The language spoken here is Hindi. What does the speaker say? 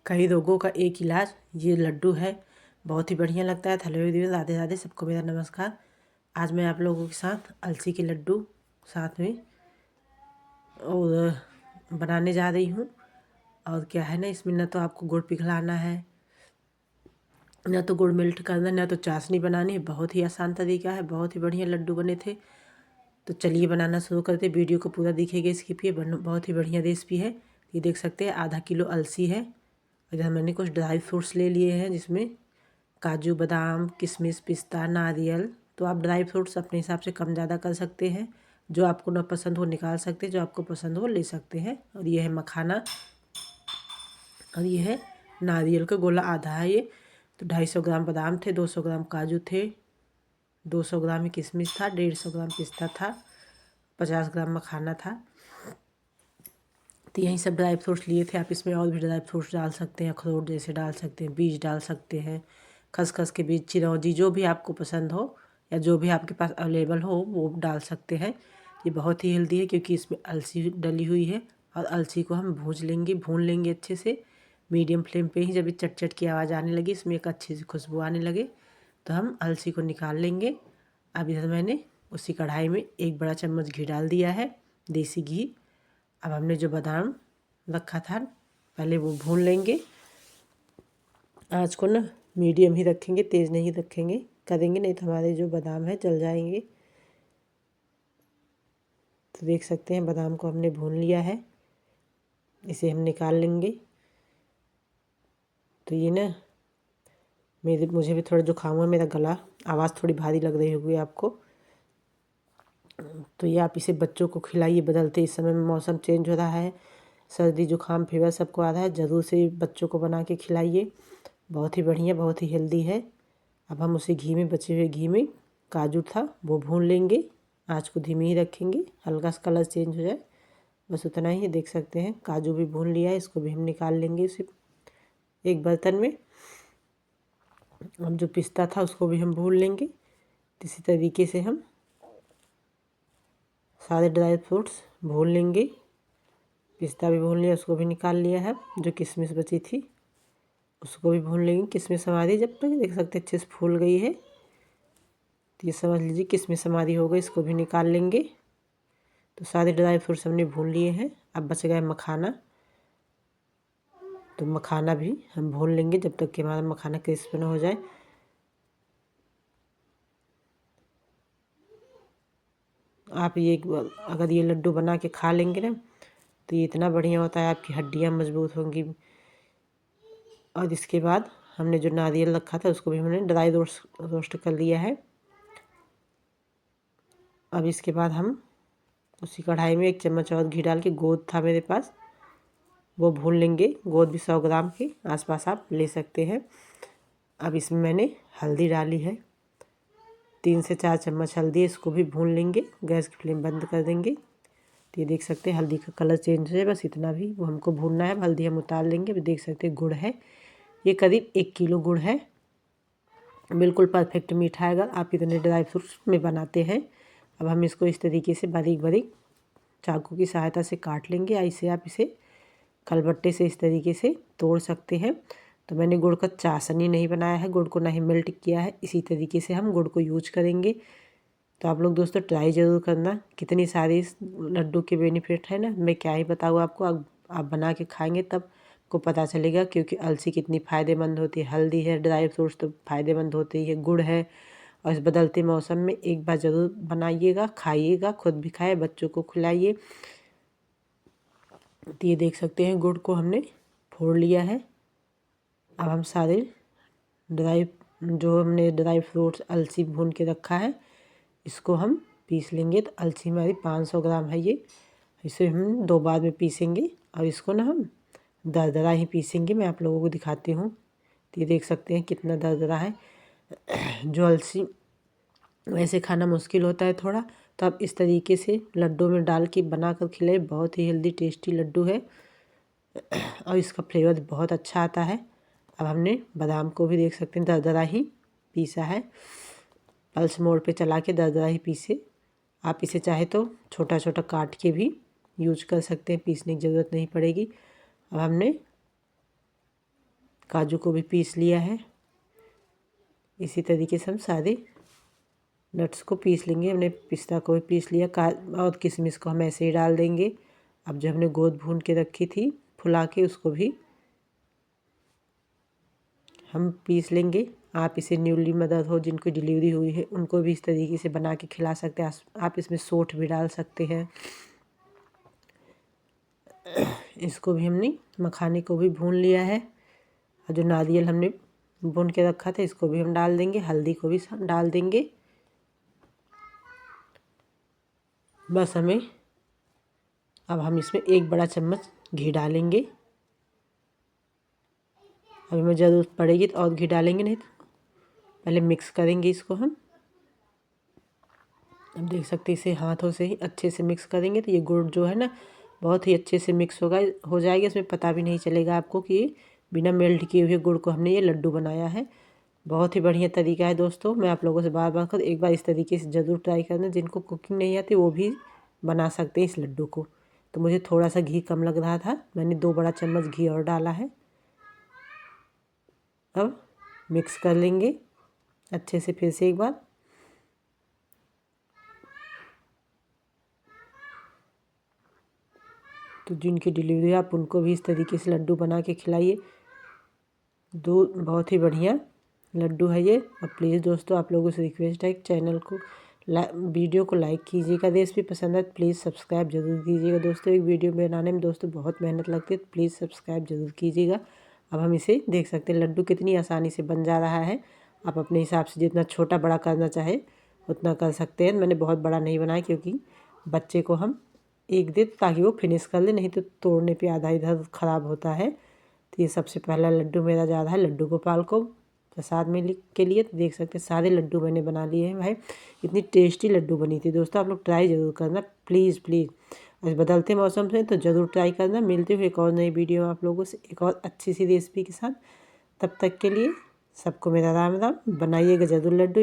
कई रोगों का एक इलाज ये लड्डू है। बहुत ही बढ़िया लगता है। हेलो दीदी, राधे राधे, सबको मेरा नमस्कार। आज मैं आप लोगों के साथ अलसी के लड्डू साथ में और बनाने जा रही हूँ। और क्या है ना, इसमें ना तो आपको गुड़ पिघलाना है, ना तो गुड़ मेल्ट करना, ना तो चाशनी बनानी है। बहुत ही आसान तरीका है, बहुत ही बढ़िया लड्डू बने थे। तो चलिए बनाना शुरू करते। वीडियो को पूरा दिखेगा, स्किप किए। बहुत ही बढ़िया रेसिपी है। ये देख सकते हैं आधा किलो अलसी है। इधर मैंने कुछ ड्राई फ्रूट्स ले लिए हैं, जिसमें काजू, बादाम, किशमिश, पिस्ता, नारियल। तो आप ड्राई फ्रूट्स अपने हिसाब से कम ज़्यादा कर सकते हैं। जो आपको ना पसंद हो निकाल सकते हैं, जो आपको पसंद हो ले सकते हैं। और ये है मखाना, और ये है नारियल का गोला, आधा है ये। तो 250 ग्राम बादाम थे, 200 ग्राम काजू थे, 200 ग्राम ही किशमिश था, 150 ग्राम पिस्ता था, 50 ग्राम मखाना था। तो यही सब ड्राई फ्रूट्स लिए थे। आप इसमें और भी ड्राई फ्रूट्स डाल सकते हैं, अखरोट जैसे डाल सकते हैं, बीज डाल सकते हैं, खसखस के बीज, चिरौंजी, जो भी आपको पसंद हो या जो भी आपके पास अवेलेबल हो वो डाल सकते हैं। ये बहुत ही हेल्दी है क्योंकि इसमें अलसी डली हुई है। और अलसी को हम भून लेंगे अच्छे से, मीडियम फ्लेम पे ही। जब ये चट चट की आवाज़ आने लगी, इसमें एक अच्छी सी खुशबू आने लगे, तो हम अलसी को निकाल लेंगे। अब इधर मैंने उसी कढ़ाई में 1 बड़ा चम्मच घी डाल दिया है, देसी घी। अब हमने जो बादाम रखा था पहले वो भून लेंगे। आँच को ना मीडियम ही रखेंगे, तेज़ नहीं रखेंगे करेंगे, नहीं तो हमारे जो बादाम है जल जाएंगे। तो देख सकते हैं बादाम को हमने भून लिया है, इसे हम निकाल लेंगे। तो ये ना मुझे भी थोड़ा जुकाम हुआ, मेरा गला, आवाज़ थोड़ी भारी लग रही होगी आपको। तो ये आप इसे बच्चों को खिलाइए। बदलते इस समय में मौसम चेंज हो रहा है, सर्दी जुकाम फीवर सबको आ रहा है। ज़रूर से बच्चों को बना के खिलाइए। बहुत ही बढ़िया, बहुत ही हेल्दी है। अब हम उसी घी में, बचे हुए घी में, काजू था वो भून लेंगे। आँच को धीमी ही रखेंगे, हल्का सा कलर चेंज हो जाए, बस उतना ही। देख सकते हैं काजू भी भून लिया है, इसको भी हम निकाल लेंगे उसे एक बर्तन में। अब जो पिस्ता था उसको भी हम भून लेंगे। इसी तरीके से हम सारे ड्राई फ्रूट्स भून लेंगे। पिस्ता भी भून लिया, उसको भी निकाल लिया है। जो किशमिश बची थी उसको भी भून लेंगे। किशमिश हमारी जब तक देख सकते अच्छे से फूल गई है, तो ये समझ लीजिए किशमिश हमारी हो गई, इसको भी निकाल लेंगे। तो सारे ड्राई फ्रूट्स हमने भून लिए हैं। अब बच गया मखाना, तो मखाना भी हम भून लेंगे जब तक कि हमारा मखाना क्रिस्प ना हो जाए। आप ये अगर ये लड्डू बना के खा लेंगे ना, तो ये इतना बढ़िया होता है, आपकी हड्डियाँ मजबूत होंगी। और इसके बाद हमने जो नारियल रखा था उसको भी हमने ड्राई रोस्ट कर लिया है। अब इसके बाद हम उसी कढ़ाई में 1 चम्मच और घी डाल के, गोंद था मेरे पास वो भून लेंगे। गोंद भी 100 ग्राम के आसपास आप ले सकते हैं। अब इसमें मैंने हल्दी डाली है, 3 से 4 चम्मच हल्दी है, इसको भी भून लेंगे। गैस की फ्लेम बंद कर देंगे। तो ये देख सकते हैं हल्दी का कलर चेंज हो जाए, बस इतना भी वो हमको भूनना है। हल्दी हम उतार लेंगे। अभी देख सकते हैं गुड़ है, ये करीब 1 किलो गुड़ है। बिल्कुल परफेक्ट मीठा है अगर आप इतने ड्राई फ्रूट्स में बनाते हैं। अब हम इसको इस तरीके से बारीक बारीक चाकू की सहायता से काट लेंगे। ऐसे आप इसे खलबट्टे से इस तरीके से तोड़ सकते हैं। तो मैंने गुड़ का चाशनी नहीं बनाया है, गुड़ को ना ही मेल्ट किया है, इसी तरीके से हम गुड़ को यूज करेंगे। तो आप लोग दोस्तों ट्राई ज़रूर करना। कितनी सारी इस लड्डू के बेनिफिट है ना, मैं क्या ही बताऊँ आपको। आप बना के खाएंगे तब को पता चलेगा, क्योंकि अलसी कितनी फ़ायदेमंद होती है। हल्दी है, ड्राई फ्रूट्स तो फ़ायदेमंद होते ही है, गुड़ है। और इस बदलते मौसम में एक बार ज़रूर बनाइएगा, खाइएगा, खुद भी खाए, बच्चों को खिलाइए। तो ये देख सकते हैं गुड़ को हमने फोड़ लिया है। अब हम सारे जो हमने ड्राई फ्रूट्स अलसी भून के रखा है, इसको हम पीस लेंगे। तो अलसी हमारी 500 ग्राम है ये, इसे हम 2 बार में पीसेंगे। और इसको ना हम दरदरा ही पीसेंगे। मैं आप लोगों को दिखाती हूँ। तो ये देख सकते हैं कितना दरदरा है। जो अलसी वैसे खाना मुश्किल होता है थोड़ा, तो आप इस तरीके से लड्डू में डाल के बना कर खिलाए। बहुत ही हेल्दी टेस्टी लड्डू है और इसका फ्लेवर बहुत अच्छा आता है। अब हमने बादाम को भी देख सकते हैं दरदरा ही पीसा है। पल्स मोड पे चला के दरदरा ही पीसे। आप इसे चाहे तो छोटा छोटा काट के भी यूज कर सकते हैं, पीसने की ज़रूरत नहीं पड़ेगी। अब हमने काजू को भी पीस लिया है। इसी तरीके से हम सारे नट्स को पीस लेंगे। हमने पिस्ता को भी पीस लिया, और किशमिश को हम ऐसे ही डाल देंगे। अब जो हमने गोंद भून के रखी थी फुला के, उसको भी हम पीस लेंगे। आप इसे न्यूली मदर हो जिनको डिलीवरी हुई है उनको भी इस तरीके से बना के खिला सकते हैं। आप इसमें सौंठ भी डाल सकते हैं। इसको भी हमने मखाने को भी भून लिया है, और जो नारियल हमने भून के रखा था इसको भी हम डाल देंगे। हल्दी को भी डाल देंगे। बस अब हम इसमें 1 बड़ा चम्मच घी डालेंगे। अभी हमें ज़रूरत पड़ेगी तो और घी डालेंगे, नहीं तो पहले मिक्स करेंगे इसको हम। अब देख सकते हैं इसे हाथों से ही अच्छे से मिक्स करेंगे तो ये गुड़ जो है ना बहुत ही अच्छे से मिक्स हो जाएगा। इसमें पता भी नहीं चलेगा आपको कि ये बिना मेल्ट किए हुए गुड़ को हमने ये लड्डू बनाया है। बहुत ही बढ़िया तरीका है दोस्तों। मैं आप लोगों से बार बार एक बार इस तरीके से ज़रूर ट्राई करना। जिनको कुकिंग नहीं आती वो भी बना सकते हैं इस लड्डू को। तो मुझे थोड़ा सा घी कम लग रहा था, मैंने 2 बड़ा चम्मच घी और डाला है। अब मिक्स कर लेंगे अच्छे से फिर से एक बार। तो जिनकी डिलीवरी है आप उनको भी इस तरीके से लड्डू बना के खिलाइए। बहुत ही बढ़िया लड्डू है ये। अब प्लीज़ दोस्तों आप लोगों से रिक्वेस्ट है कि चैनल को वीडियो को लाइक कीजिएगा। रेसिपी पसंद है तो प्लीज़ सब्सक्राइब जरूर कीजिएगा। दोस्तों एक वीडियो बनाने में दोस्तों बहुत मेहनत लगती है, तो प्लीज़ सब्सक्राइब जरूर कीजिएगा। अब हम इसे देख सकते हैं लड्डू कितनी आसानी से बन जा रहा है। आप अपने हिसाब से जितना छोटा बड़ा करना चाहे उतना कर सकते हैं। मैंने बहुत बड़ा नहीं बनाया क्योंकि बच्चे को हम एक दे ताकि वो फिनिश कर ले, नहीं तो तोड़ने पे आधा इधर ख़राब होता है। तो ये सबसे पहला लड्डू मेरा जा रहा है लड्डू गोपाल को प्रसाद में के लिए। तो देख सकते हैं सारे लड्डू मैंने बना लिए हैं भाई। इतनी टेस्टी लड्डू बनी थी दोस्तों, आप लोग ट्राई ज़रूर करना प्लीज़ प्लीज़। और बदलते मौसम से तो ज़रूर ट्राई करना। मिलते हुए एक और नई वीडियो आप लोगों से एक और अच्छी सी रेसिपी के साथ। तब तक के लिए सबको मेरा राम राम। बनाइएगा ज़रूर लड्डू।